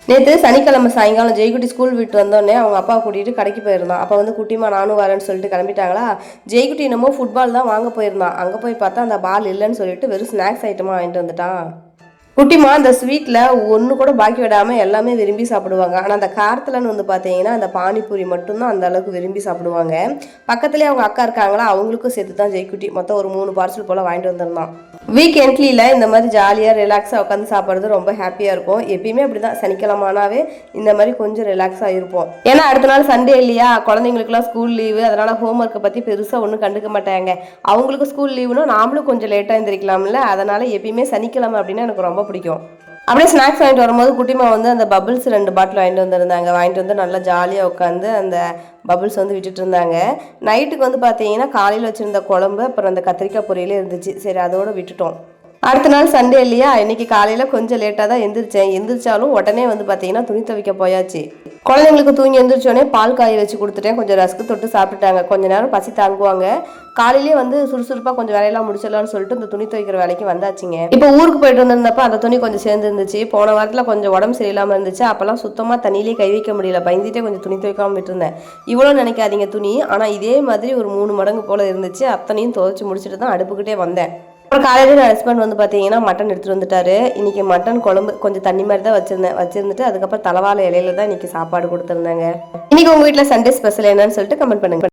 நேற்று சனிக்கிழமை சாயங்காலம் ஜெய்குட்டி ஸ்கூல் விட்டு வந்தோடனே அவங்க அப்பா கூட்டிகிட்டு கடைக்கு போயிருந்தான். அப்போ வந்து குட்டிமா நானும் வரேன்னு சொல்லிட்டு கிளம்பிட்டாங்களா. ஜெய்குட்டி என்னமோ ஃபுட்பால் தான் வாங்க போயிருந்தான். அங்கே போய் பார்த்தா அந்த பால் இல்லைன்னு சொல்லிட்டு வெறும் ஸ்நாக்ஸ் ஐட்டமாக வாங்கிட்டு வந்துட்டான். குட்டிமா அந்த ஸ்வீட்டில் ஒன்று கூட பாக்கி விடாமல் எல்லாமே விரும்பி சாப்பிடுவாங்க. ஆனால் அந்த காரத்துலன்னு வந்து பார்த்தீங்கன்னா அந்த பானிபூரி மட்டும்தான் அந்த அளவுக்கு விரும்பி சாப்பிடுவாங்க. பக்கத்துலேயே அவங்க அக்கா இருக்காங்களா, அவங்களுக்கும் சேர்த்து தான் ஜெய்குட்டி மொத்தம் ஒரு 3 பார்சல் போல் வாங்கிட்டு வந்துருந்தான். வீக் எண்ட்லியில் இந்த மாதிரி ஜாலியாக ரிலாக்ஸாக உட்காந்து சாப்பிட்றது ரொம்ப ஹாப்பியாக இருக்கும். எப்பயுமே அப்படி தான், சனிக்கிழமானாவே இந்த மாதிரி கொஞ்சம் ரிலாக்ஸாக இருப்போம். ஏன்னா அடுத்த நாள் சண்டே இல்லையா, குழந்தைங்களுக்குலாம் ஸ்கூல் லீவு, அதனால் ஹோம் ஒர்க்கை பற்றி பெருசாக ஒன்றும் கண்டுக்க மாட்டாங்க. அவங்களுக்கு ஸ்கூல் லீவுனா நாமளும் கொஞ்சம் லேட்டாக எழுந்திரிக்கலாம்ல, அதனால் எப்பயுமே சனிக்கிழமை அப்படின்னா எனக்கு ரொம்ப பிடிக்கும். அப்படியே ஸ்நாக்ஸ் வாங்கிட்டு வரும்போது குட்டிமா வந்து அந்த பபிள்ஸ் 2 பாட்டில் வாங்கிட்டு வந்திருந்தாங்க. வாங்கிட்டு வந்து நல்லா ஜாலியாக உட்காந்து அந்த பபிள்ஸ் வந்து விட்டுட்டு இருந்தாங்க. நைட்டுக்கு வந்து பார்த்தீங்கன்னா காலையில் வச்சுருந்த குழம்பு அப்புறம் அந்த கத்திரிக்காய் பொரியலே இருந்துச்சு. சரி, அதோடு விட்டுட்டோம். அடுத்த நாள் சண்டே இல்லையா, இன்னைக்கு காலையில் கொஞ்சம் லேட்டாக தான் எந்திரிச்சேன். எந்திரிச்சாலும் உடனே வந்து பார்த்தீங்கன்னா துணி துவைக்க போயாச்சு. குழந்தைங்களுக்கு தூங்கி எந்திரிச்சோடனே பால் காய வச்சு கொடுத்துட்டேன். கொஞ்சம் ரஸ்க்கு தொட்டு சாப்பிட்டுட்டாங்க. கொஞ்ச நேரம் பசி தாங்குவாங்க. காலையிலேயே வந்து சுறுசுறுப்பாக கொஞ்சம் வேலையெல்லாம் முடிச்சிடலாம்னு சொல்லிட்டு இந்த துணி துவைக்கிற வேலைக்கு வந்தாச்சுங்க. இப்போ ஊருக்கு போயிட்டு வந்திருந்தப்ப அந்த துணி கொஞ்சம் சேர்ந்து இருந்துச்சு. போன வாரத்தில் கொஞ்சம் உடம்பு சரியில்லாமல் இருந்துச்சு. அப்போல்லாம் சுத்தமாக தண்ணியிலே கை வைக்க முடியல, பயந்துட்டே கொஞ்சம் துணி துவைக்காமல் விட்டுருந்தேன். இவ்வளோ நினைக்காதீங்க துணி, ஆனால் இதே மாதிரி ஒரு 3 மடங்கு போல் இருந்துச்சு. அத்தனையும் துவைச்சி முடிச்சுட்டு தான் அடுப்புக்கிட்டே வந்தேன். அப்புறம் காலையில் என் ஹஸ்பண்ட் வந்து பார்த்தீங்கன்னா மட்டன் எடுத்துகிட்டு வந்துட்டாரு. இன்றைக்கி மட்டன் குழம்பு கொஞ்சம் தண்ணி மாதிரி தான் வச்சுருந்துட்டு அதுக்கப்புறம் தலவாழை இலையில தான் இன்றைக்கி சாப்பாடு கொடுத்துருந்தாங்க. இன்றைக்கி உங்கள் வீட்டில் சண்டே ஸ்பெஷல் என்னன்னு சொல்லிட்டு கமெண்ட் பண்ணுங்கள்.